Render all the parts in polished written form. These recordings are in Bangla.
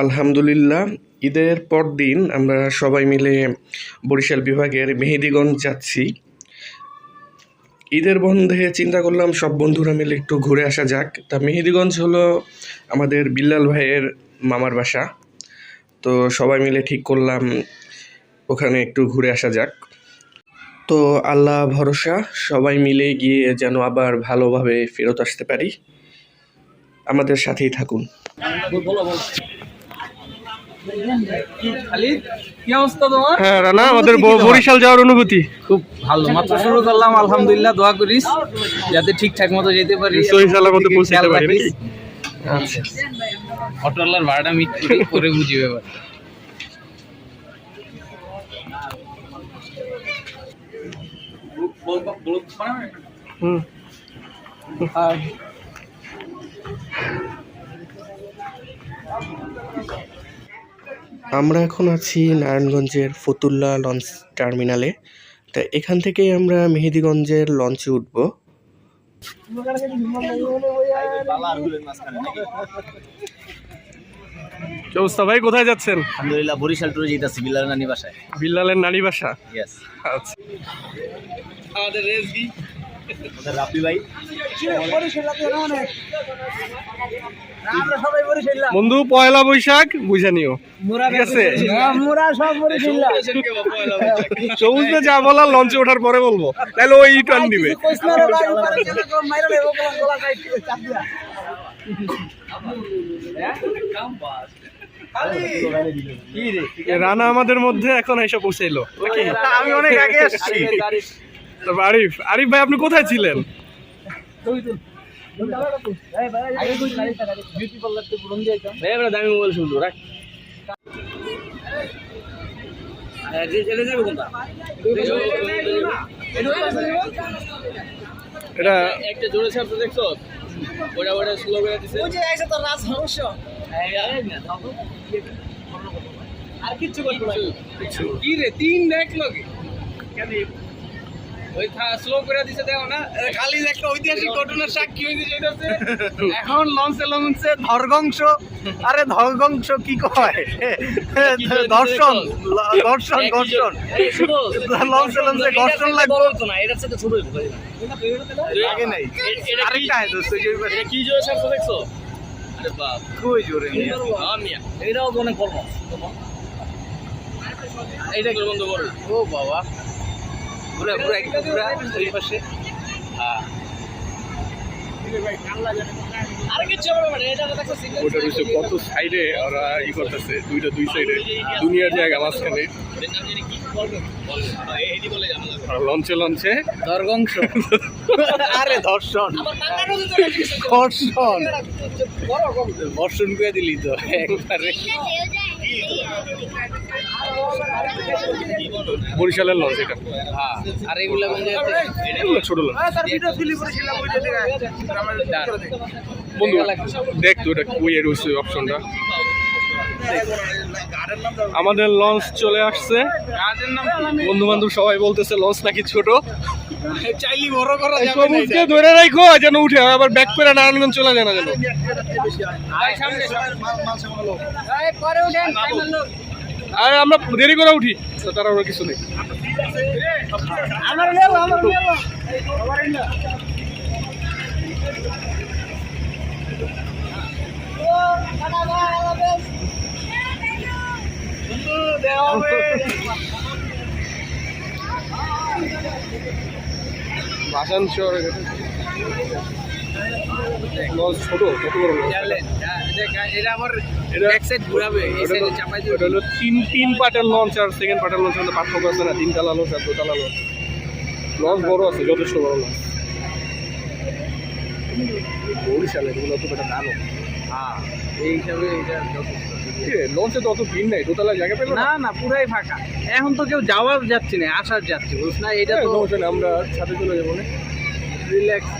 আলহামদুলিল্লাহ, ঈদের পর দিন আমরা সবাই মিলে বরিশাল বিভাগের মেহেদীগঞ্জ যাচ্ছি। ঈদের বন্ধে চিন্তা করলাম সব বন্ধুরা মিলে একটু ঘুরে আসা যাক। তা মেহেদীগঞ্জ হলো আমাদের বিল্লাল ভাইয়ের মামার বাসা, তো সবাই মিলে ঠিক করলাম ওখানে একটু ঘুরে আসা যাক। তো আল্লাহ ভরসা, সবাই মিলে গিয়ে যেন আবার ভালোভাবে ফেরত আসতে পারি। আমাদের সাথেই থাকুন। হ্যাঁ রানা, আমাদের বরিশাল যাওয়ার অনুভূতি খুব ভালো। মাত্র শুরু করলাম, আলহামদুলিল্লাহ। দোয়া করিস যাতে ঠিকঠাক মতো যেতে পারি, সহি সালামতে পৌঁছাতে পারি। আচ্ছা, অটোলার ভাড়াটা মিট করে বুঝি ব্যাপার। আমরা এখন আছি নারায়ণগঞ্জের ফতুল্লা লঞ্চ টার্মিনালে। তা এখান থেকেই আমরা মেহেদীগঞ্জের লঞ্চে উঠবো। কি অবস্থা ভাই, কোথায় যাচ্ছেন? আলহামদুলিল্লাহ, বরিশাল ট্যুরে যেতেছি বিল্লালের নানি বাসায়। বিল্লালের নানি বাসা? ইয়েস। আচ্ছা, আমাদের রেজগি ওদের রাপি ভাই বন্ধু, পয়লা বৈশাখ বুঝে নিও, ঠিক আছে? সবুজে যা বলার লঞ্চে ওঠার পরে বলবো, তাহলে ওই টান দিবে। রানা আমাদের মধ্যে এখন এসে পৌঁছাইলো, আমি অনেক আগে আসছি। আরিফ ভাই, আপনি কোথায় ছিলেন? এটা একটা জোরে শব্দ দেখছো? ওটা ওটা স্লো করে দিছে। ওই যে আইছে তো রাজ সমস্যা। আর কিচ্ছু করব না। কি রে, তিন দেখ লগে কেন ওই স্লো করে দিছে, দেখো না? খালি একটা ঐতিহাসিক ঘটনার সাক্ষী হইছে যেটাছে। এখন লঞ্চে ধর্গংশ। আরে ধর্গংশ কি কয়? দর্শন দর্শন দর্শন। লঞ্চে দর্শন লাগবে না, এটার সাথে ছোট হইছে আগে নাই। আরেকটা আছে দোস্ত, এটা কি জোরে শব্দ দেখছো? আরে বাপ, কই জোরে নিয়ে আমিয়া, এটাও তো অনেক বড়। এইটা কি বন্ধ করো? ও বাবা, পুরো পুরো একটা পুরো এই পাশে। হ্যাঁ, আর কিছু হবে না। এটা দেখো সিগন্যাল, ওটা হচ্ছে কত সাইডে ওরা ই করতেছে, দুই সাইডে দুনিয়ার জায়গা মাঝখানে। লঞ্চে দর্গংশ। আরে ধর্ষণ ধর্ষণ বর্ষণ করে দিলি তো একবারে। বরিশালের লঞ্চ এটা। হ্যাঁ, আর এইগুলা ছোট লঞ্চ। বন্ধু দেখ তো, এটা ওই এর অপশনটা। আমাদের লঞ্চ চলে আসছে। বন্ধু বান্ধব সবাই বলতেছে লঞ্চ নাকি ছোট, চাইলি বড় করা যাবে সবুজকে ধরে রাখো যেন উঠে আবার ব্যাক করে নারায়ণগঞ্জ চলে যায় না যেন। আর আমরা দেরি করে উঠি, তারা ওরা কিছু নেই। ভাসান শহরে লঞ্চ ছোট, কত বড় লঞ্চ? এটা আমার এক সাইড ঘুরাবে, এই সাইডে চাপাই দিবে। এটা হলো তিন পার্টের লঞ্চ, আর সেকেন্ড পার্টের লঞ্চের মধ্যে পার্থক্য আছে না? তিনতলা লঞ্চ আর দোতলা লঞ্চ। লঞ্চ বড় আছে, যথেষ্ট বড় লঞ্চ। বরিশালে এগুলো তো একটা দাম। হ্যাঁ, এই হিসাবে এটা লঞ্চে তো অত ভিড় নাই, দোতলায় জায়গা পেল না। না, পুরাই ফাঁকা। এখন তো কেউ যাওয়ার যাচ্ছে না, আসার যাচ্ছে, বুঝছ না? এটা তো আমরা সাথে চলে যাবো না, রিল্যাক্স।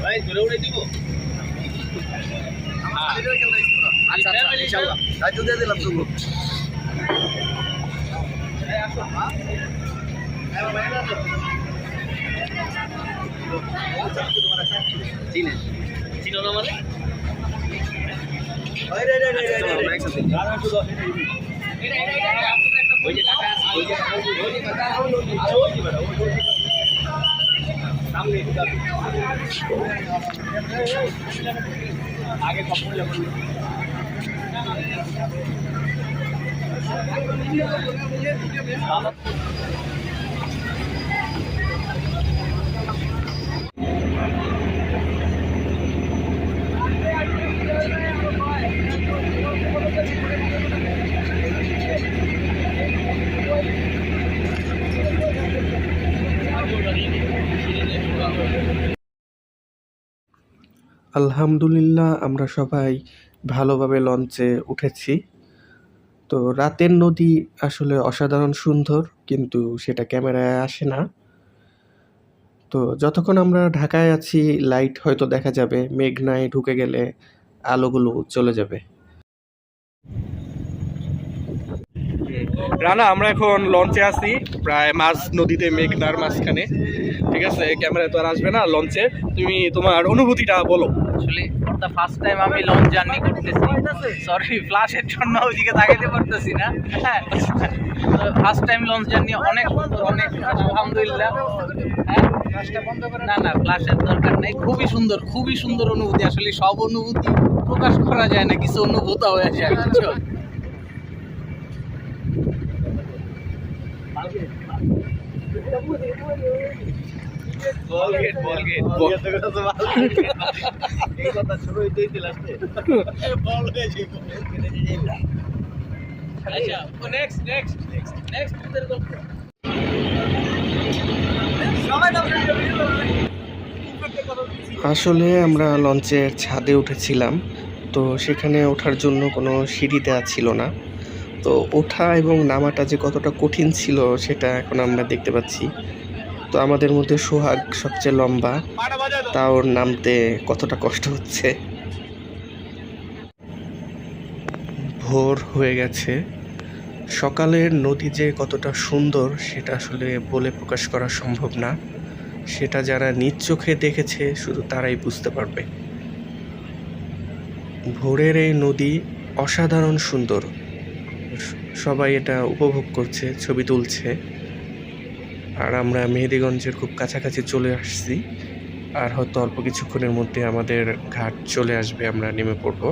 ভাই ধরে উড়ে দিব। আচ্ছা, ইনশাআল্লাহ। দায়িত্ব দিয়ে দিলাম। চিনো না মানে আগে কখন আলহামদুলিল্লাহ আমরা সবাই ভালোভাবে লঞ্চে উঠেছি। তো রাতের নদী আসলে অসাধারণ সুন্দর, কিন্তু সেটা ক্যামেরায় আসে না। তো যতক্ষণ আমরা ঢাকায় আছি লাইট হয়তো দেখা যাবে, মেঘনায় ঢুকে গেলে আলোগুলো চলে যাবে। রানা, আমরা এখন লঞ্চে আছি প্রায় মাঝ নদীতে, মেঘনার মাঝখানে। ঠিক আছে, ক্যামেরায় তো আর আসবে না লঞ্চে। তুমি তোমার অনুভূতিটা বলো। আসলে ফর দ্য ফার্স্ট টাইম আমি লঞ্চ জার্নি করতেছি। সরি, ফ্ল্যাশের জন্য ওইদিকে তাকাইতে পারতেছি না। হ্যাঁ, ফার্স্ট টাইম লঞ্চ জার্নি অনেক সুন্দর, অনেক আলহামদুলিল্লাহ। হ্যাঁ, না না, ফ্ল্যাশের দরকার নাই। খুবই সুন্দর অনুভূতি। আসলে সব অনুভূতি প্রকাশ করা যায় না, কিছু অনুভূত হয়ে যায়, বুঝছো? আসলে আমরা লঞ্চের ছাদে উঠেছিলাম, তো সেখানে ওঠার জন্য কোনো সিঁড়ি দেওয়া ছিল না। তো ওঠা এবং নামাটা যে কতটা কঠিন ছিল সেটা এখন আমরা দেখতে পাচ্ছি। তো আমাদের মধ্যে সোহাগ সবচেয়ে লম্বা, তাও নামতে কতটা কষ্ট হচ্ছে। ভোর হয়ে গেছে। সকালের নদী যে কতটা সুন্দর সেটা আসলে বলে প্রকাশ করা সম্ভব না। সেটা যারা নিজ চোখে দেখেছে শুধু তারাই বুঝতে পারবে। ভোরের এই নদী অসাধারণ সুন্দর, সবাই এটা উপভোগ করছে, ছবি তুলছে। আর আমরা মেহেদিগঞ্জের খুব কাছাকাছি চলে আসছি, আর হয়তো অল্প কিছুক্ষণের মধ্যে আমাদের ঘাট চলে আসবে, আমরা নেমে পড়বো।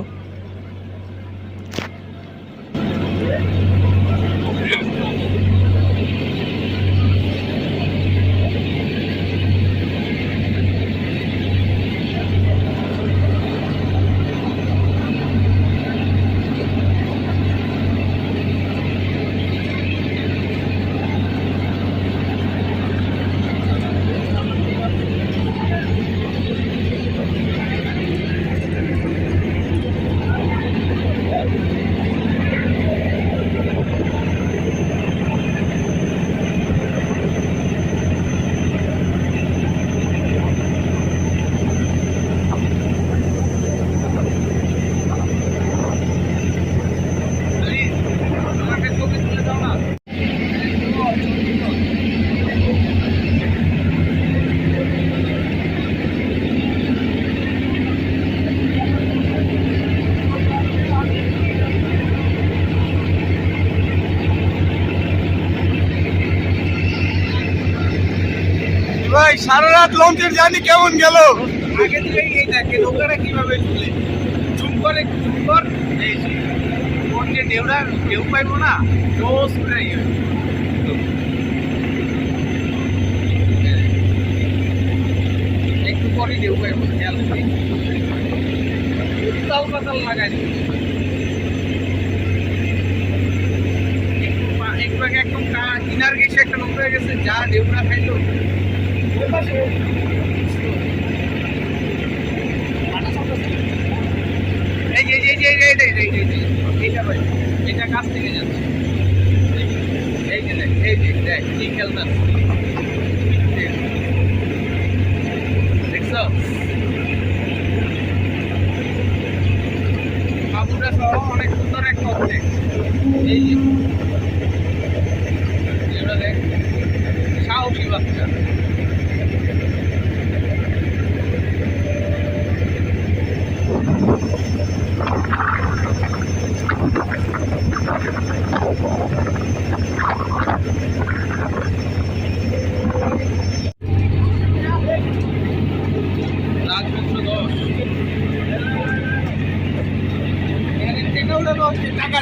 ভাই, সারা রাত লঞ্চের জার্নি কেমন গেল? আগে থেকেই এই দেখে নৌকাটা কিভাবে চলে, চুপ করে এই যে কোন যে ঢেউ পাইবো না, জোস করে একটু পরে ঢেউ পাইবো, খেয়াল করি উত্তাল পাতাল লাগাই একটু আগে একদম কিনার গেছে, একটা নৌকা গেছে, যা ঢেউটা খাইলো। এটা কাছ থেকে যাচ্ছে, এই যে দেখ, এই যে দেখ কি খেলনা দেখছো, বাবুরা সহ অনেক সুন্দর একটা অবজেক্ট। এই যে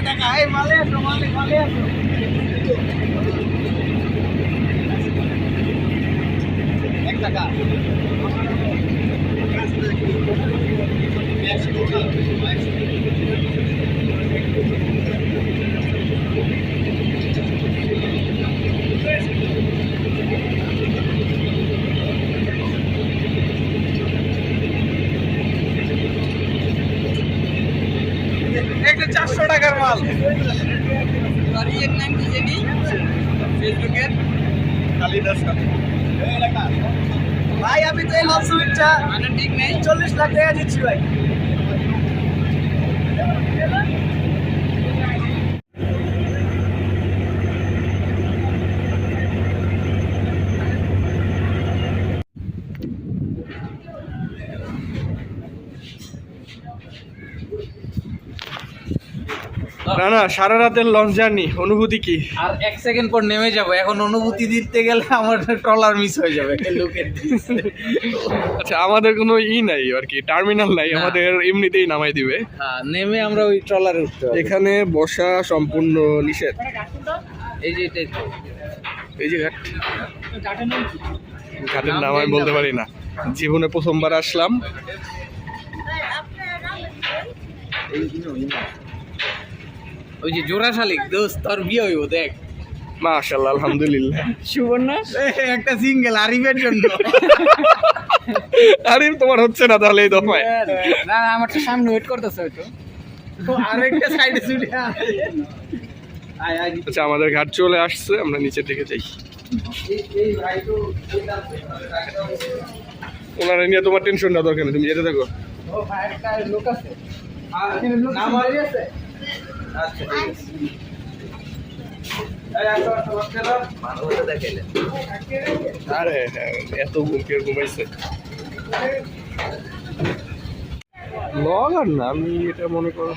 টাকা এই মালে আসো মালে আসো টাকা একটা 400 টাকার মাল সরি এর নাম কি জানি ফেসবুকের কালিদাস ভাই আমি তো এই লাভ সুইটটা মানে ঠিক নেই 40 লাখ টাকা দিচ্ছি ভাই রানা সারা রাতের লঞ্চ জার্নি অনুভূতি কি? আর 1 সেকেন্ড পর নেমে যাব এখন অনুভূতি দিতে গেলে আমার ট্রলার মিস হয়ে যাবে লোকের আচ্ছা আমাদের কোনো নাই আর কি, টার্মিনাল নাই, না। আমাদের এমনিতেই নামাই দিবে। হ্যাঁ নেমে আমরা ওই ট্রলারে উঠতে হবে এখানে বসা সম্পূর্ণ নিষেধ। এই যে এটাই তো এই যে ঘাটের নাম আমি বলতে পারি না, জীবনে প্রথমবার আসলাম। ওই যে জোড়া শালিক দোস্ত তোর বিয়ে হইব দেখ মাশাআল্লাহ আলহামদুলিল্লাহ। সুবর্ণ একটা সিঙ্গেল আরিফের জন্য আরে তোমার হচ্ছে না তাহলে এই দফায়? না আমার তো সামনে ওয়েট করতেছে হয়তো আরেকটা সাইডে ছুটে আয় আয় আচ্ছা আমাদের ঘাট চলে আসছে, আমরা নিচের দিকে যাই। এই ভাই তো ওনারা নিয়ে তোমার টেনশন না দরকার নেই, তুমি যেতে থাকো। ও ভাই একটা লোক আছে আর নাম বাড়ি আছে আচ্ছা ঠিক আছে এই আসো আসো বাচ্চারা মানুষটা দেখাইলে আরে হ্যাঁ, এত ঘুমকে ঘুমাইছে ব্লগার না আমি, এটা মনে করো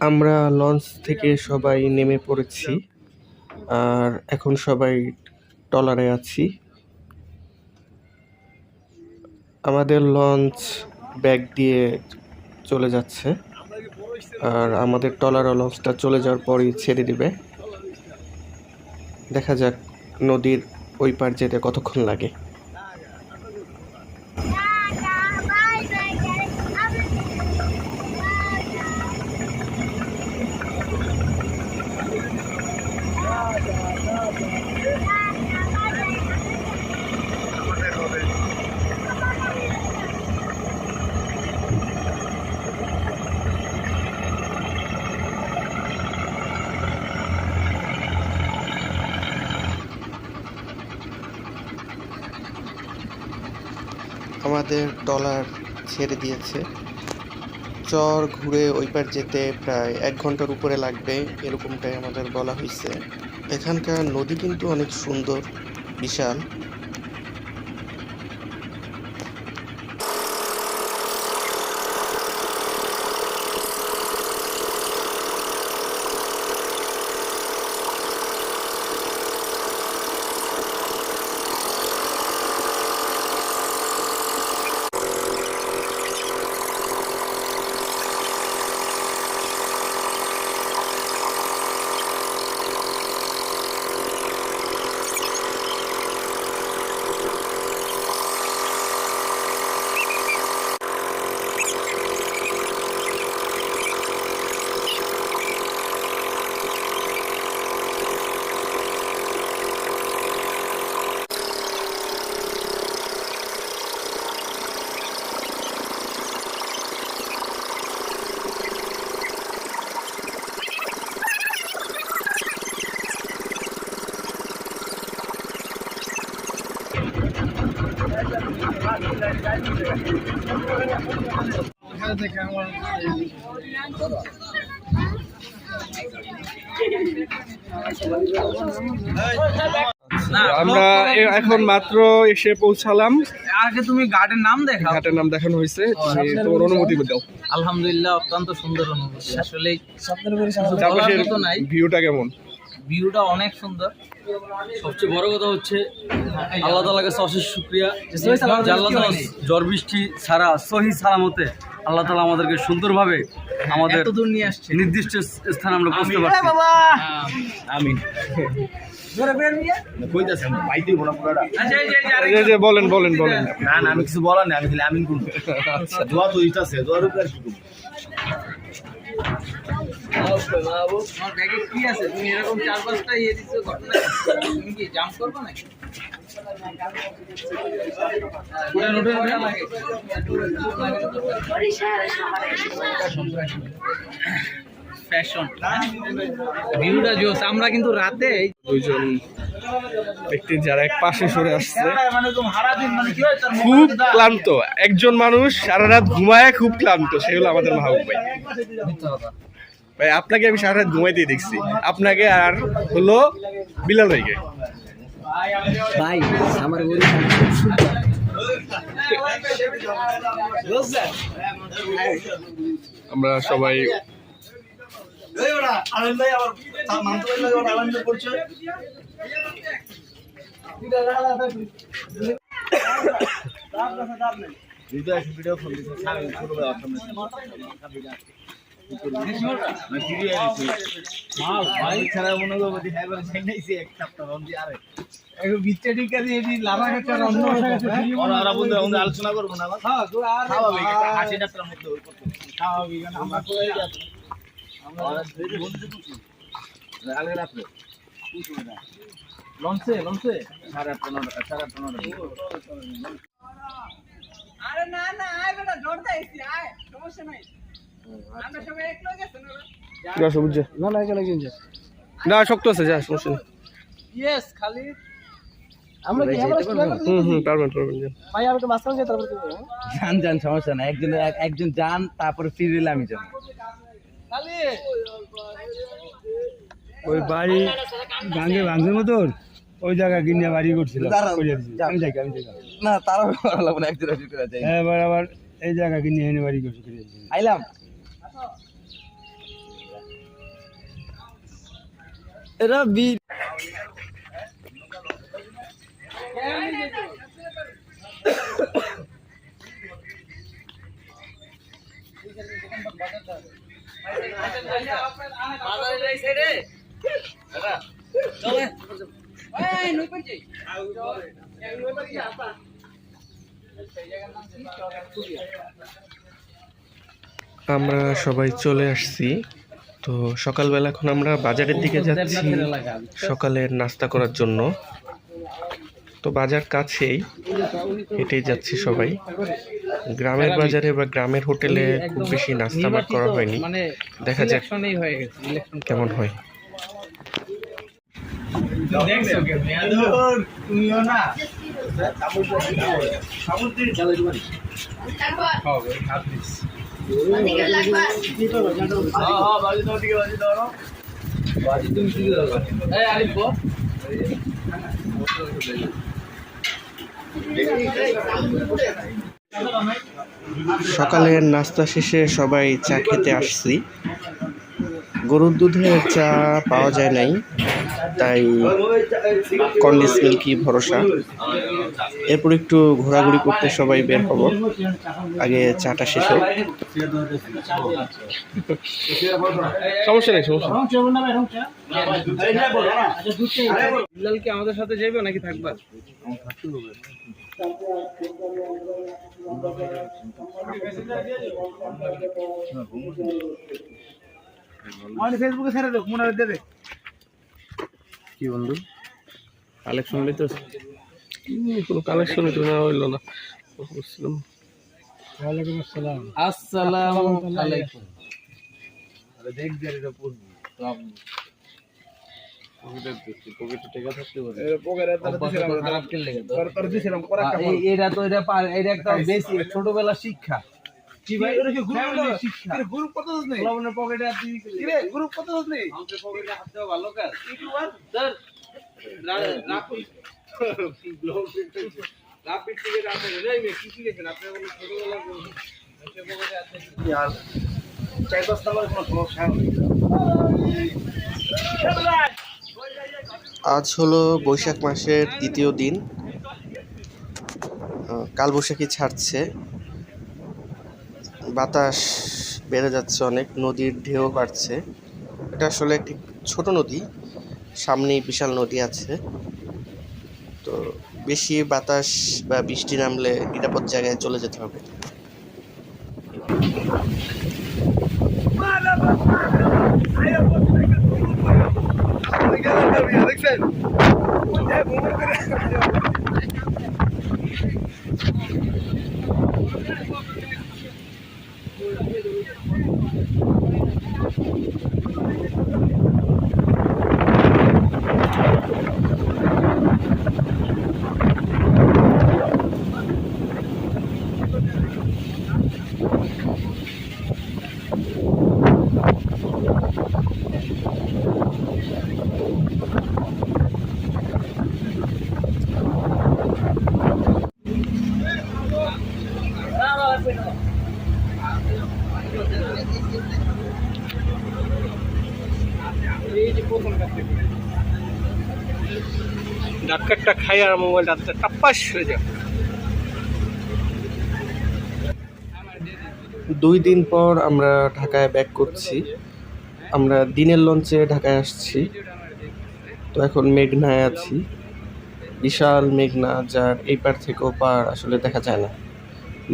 আমরা লঞ্চ থেকে সবাই নেমে পড়েছি আর এখন সবাই ট্রলারে আছি। আমাদের লঞ্চ ব্যাক দিয়ে চলে যাচ্ছে আর আমাদের ট্রলার লঞ্চটা চলে যাওয়ার পরই ছেড়ে দিবে। দেখা যাক নদীর ওই পার যেতে কতক্ষণ লাগে। আমাদের ট্রলার ছেড়ে দিয়েছে, চর ঘুরে ওই পার যেতে প্রায় 1 ঘন্টার উপরে লাগবে এরকমটাই আমাদের বলা হয়েছে। এখানকার নদী কিন্তু অনেক সুন্দর, বিশাল। না, আমরা vlog করার এখন মাত্র এসে পৌঁছালাম। আগে তুমি ঘাটের নাম দেখাও। ঘাটের নাম দেখানো হয়েছে, তুমি তোমার অনুমতি দাও। আলহামদুলিল্লাহ, অত্যন্ত সুন্দর অনুভূতি। আসলে চারপাশের নাই, ভিউটা কেমন? ভিউটা অনেক সুন্দর। সবচেয়ে বড় কথা হচ্ছে আল্লাহ তাআলার কাছে অশেষ শুকরিয়া যে আল্লাহ তাআলা ঝড় বৃষ্টি ছাড়া সহি সালামতে আল্লাহ তাআলা আমাদেরকে সুন্দরভাবে আমাদের এত দূর নিয়ে আসছে। নির্দিষ্ট স্থানে আমরা পৌঁছতে পারছি। আমিন। আচ্ছা, এই যে এই যে বলেন বলেন বলেন। না না আমি কিছু বলার নেই, আমি খালি আমিন করব। দোয়া তো ইতাছে, দোয়ার উপরে শুকর। তোমার ব্যাগে কি আছে? তুমি এরকম 4-5টা ইয়ে দিছো, ঘটনা কি? তুমি কি জাম্প করবে নাকি? ফ্যাশন ভিউটা জোস। আমরা কিন্তু রাতে দুইজন ব্যক্তি যারা এক পাশে সরে আসছে, মানে তুমি হারা দিন মানে কি হয় তার খুব ক্লান্ত। একজন মানুষ সারা রাত ঘুমায় খুব ক্লান্ত, সে হলো আমাদের মাহবুব ভাই। ভাই আপনাকে আমি সারা রাত ঘুমাইতেই দেখছি, আপনাকে আর হলো বিলাল ভাইকে। ভাই আমার আমরা সবাই এই ওরা আনন্দ ভাই আবার মানতে পারলে ওরা আনন্দ করছে। ভিডিও ফোন দিছে সামনে ছোট ভাই সামনে ভাই ছাড়া মনে করবো যে হ্যাঁ বলে চাইনাইছি এক সপ্তাহ বন্ধি আরে একটু বিচ্চা ঠিক আছে, এটি লাভা একটা রন্ধ ওরা বন্ধু আমরা আলোচনা করবো না স্বাভাবিক একটা হাসি ঠাট্টার মধ্যে স্বাভাবিক আমরা করে যাচ্ছি আমরা বন্ধু তো আগে রাত্রে লঞ্চে 15:30 আরে না না, আয় বেটা, জোর দাইছি, আয়, সমস্যা নাই। আমরা সবাই এক লগে আছি না? যা সবুজ যা। না শক্ত আছে, যা সমস্যা নেই। ইয়েস, খালি হুম পারবেন যা। যান সমস্যা না, একজন যান তারপরে ফিরে আমি যান। খালি ওই বাড়ি ভাঙছে মতন ওই জায়গা কিনে বাড়ি করছিল। আমি যাই না তারা করা লাগবে না, একজন একজন করে যাই। এবার আবার এই জায়গা কিনে এনে বাড়ি করছে। আইলাম এরা বি বাজারে যাইছে রে দাদা, চলে এই নই পড়ছি এক নই পড়ছি আপা আমরা সবাই চলে আসছি। তো সকালবেলা এখন আমরা বাজারের দিকে যাচ্ছি সকালের নাস্তা করার জন্য। তো বাজার কাছেই, হেঁটেই যাচ্ছি সবাই। গ্রামের বাজারে বা গ্রামের হোটেলে খুব বেশি নাস্তা আমার করা হয়নি, মানে দেখা যাক ইলেকশনই হয়ে গেছে। ইলেকশন কেমন হয়। দেখছো কে তুমিও না হবে হাফিজ। এই আলিফ সকালের নাস্তা শেষে সবাই চা খেতে আসছি। গরুর দুধের চা পাওয়া যায় নাই, তাই কন্ডেন্স মিল্কই ভরসা। এরপর একটু ঘোরাঘুরি করতে সবাই বের হব, আগে চাটা শেষ হোক। সমস্যা নেই, বিল্লাল কি আমাদের সাথে যাবে নাকি থাকবা? ফেসবুকে ছেড়ে দেব, মনে দেবে কি বন্ধু কালেকশন নিতে কোনো কালেকশন তো না হইলো না। ওয়ালাইকুম আসসালাম। আসসালামু আলাইকুম। দেখ দিয়ে এটা পড়বি ছোটবেলা শিক্ষা কি ভাই এটা কি গ্রুপ কত নেই পকেটে আর গ্রুপ কত নেই ভালো কাজ। আর 4-5 নাম্বারে কোনো সমস্যা নেই। আজ হলো বৈশাখ মাসের দ্বিতীয় দিন। কালবৈশাখী ছাড়ছে, বাতাস বেড়ে যাচ্ছে অনেক, নদীর ঢেউ বাড়ছে। এটা আসলে একটি ছোট নদী, সামনেই বিশাল নদী আছে। তো বেশি বাতাস বা বৃষ্টি নামলে নিরাপদ জায়গায় চলে যেতে হবে। ডাক্তারটা খাই আর মোবাইলটা টাপ্পাস হয়ে যায়। 2 দিন পর আমরা ঢাকায় ব্যাক করছি। আমরা দিনের লঞ্চে ঢাকায় আসছি। তো এখন মেঘনায় আছি, বিশাল মেঘনা, যার এই পার থেকে ও পার আসলে দেখা যায় না।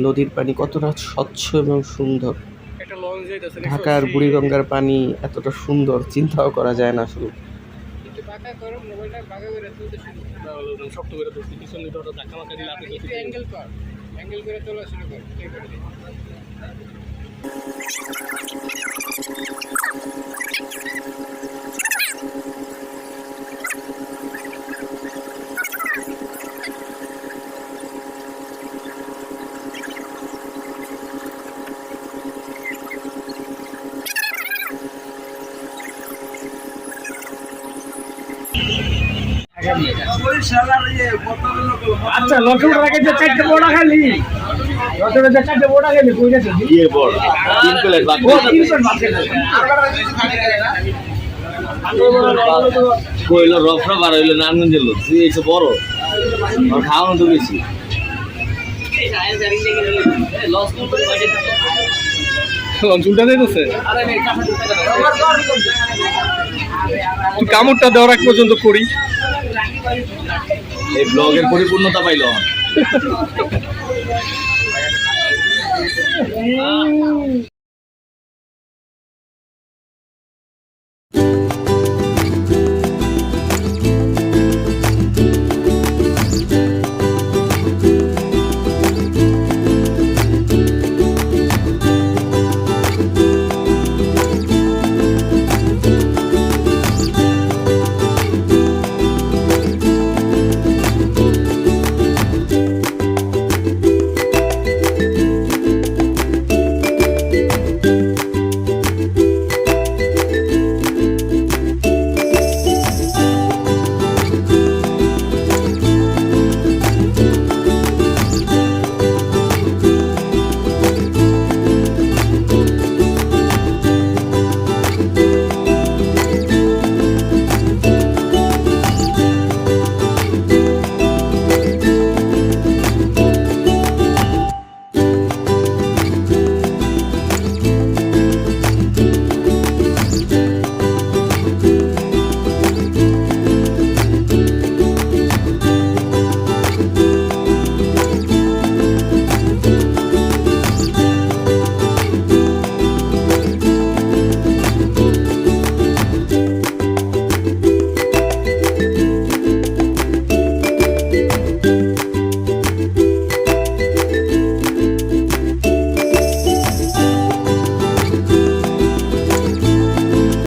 নদীর পানি কতটা স্বচ্ছ এবং সুন্দর। একটা লঞ্চ যাইতেছে ঢাকার বুড়িগঙ্গার পানি এতটা সুন্দর চিন্তাও করা যায় না আসলে। একটু বাঁকা করো, মোবাইলটা বাঁকা করে তুলতে শুরু করো। শক্ত করে ধরছি, পিছনে তো ধাক্কা মাক্কা দিলে আপনি একটু অ্যাঙ্গেল কর, অ্যাঙ্গেল করে তোলা শুরু কর। ঠিক করে দে। আচ্ছা লটুর আগে যে 4টে বড়া খালি লটুর যে 4টে বড়া খালি কই গেছে ইয়ে বড় 3 প্লেট বাকি। ও 3 প্লেট বাকি কইলো রফরা বার হইলো নারায়ণগঞ্জের লোক, তুই এসে বড় আর খাওয়ানো তো বেশি। লঞ্চ উল্টা যাইতেছে, কামড়টা দেওয়ার আগ পর্যন্ত করি। এই ব্লগের পরিপূর্ণতা পাইলো।